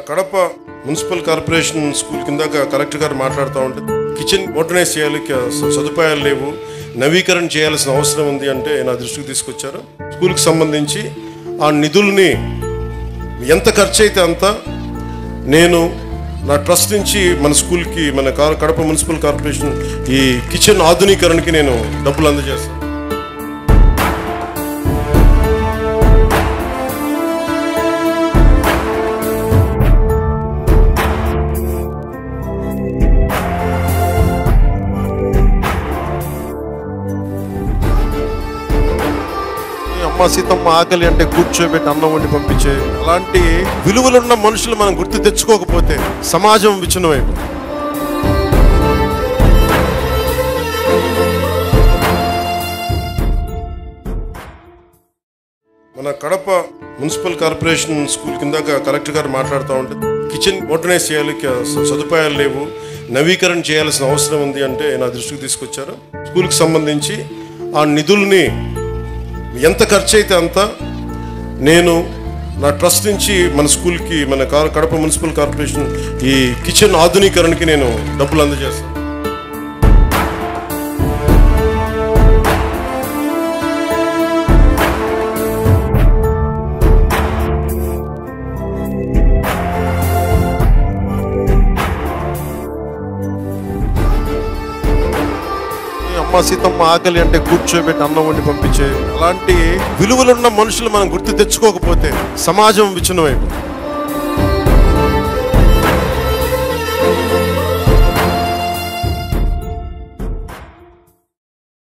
Kadapa municipal corporation school కింద collector గారు మాట్లాడుతూ ఉంటే కిచెన్ మోడర్నైజ్ చేయాలి, సదుపాయాలు లేవు, నవీకరణ చేయాల్సిన అవసరం ఉంది అంటే నా దృష్టికి తీసుకొచ్చారు. స్కూల్కి సంబంధించి ఆ నిధుల్ని ఎంత ఖర్చు అయితే అంత నేను నా ట్రస్ట్ నుంచి మన స్కూల్కి మన కడప మున్సిపల్ కార్పొరేషన్ ఈ కిచెన్ ఆధునీకరణకి నేను డబ్బులు అందజేస్తాను. అమ్మ సీతమ్మ ఆకలి అంటే కూర్చోబెట్టి అన్నం వండి పంపించే అలాంటి విలువలున్న మనుషులు మనం గుర్తు తెచ్చుకోకపోతే సమాజం విచ్ఛిన్నమైపు. మన కడప మున్సిపల్ కార్పొరేషన్ స్కూల్ కింద కలెక్టర్ గారు మాట్లాడుతూ ఉంటే కిచెన్ మోడర్నైజ్ చేయాలి, సదుపాయాలు లేవు, నవీకరణ చేయాల్సిన అవసరం ఉంది అంటే నా దృష్టికి తీసుకొచ్చారు. స్కూల్కి సంబంధించి ఆ నిధుల్ని ఎంత ఖర్చు అయితే అంత నేను నా ట్రస్ట్ నుంచి మన స్కూల్కి మన కడప మున్సిపల్ కార్పొరేషన్ ఈ కిచెన్ ఆధునీకరణకి నేను డబ్బులు అందజేస్తాను. అమ్మ సీతమ్మ ఆకలి అంటే కూర్చోబెట్టి అన్నం వండి పంపించే అలాంటి విలువలున్న మనుషులు మనం గుర్తు తెచ్చుకోకపోతే సమాజం విచ్ఛిన్నమైపు.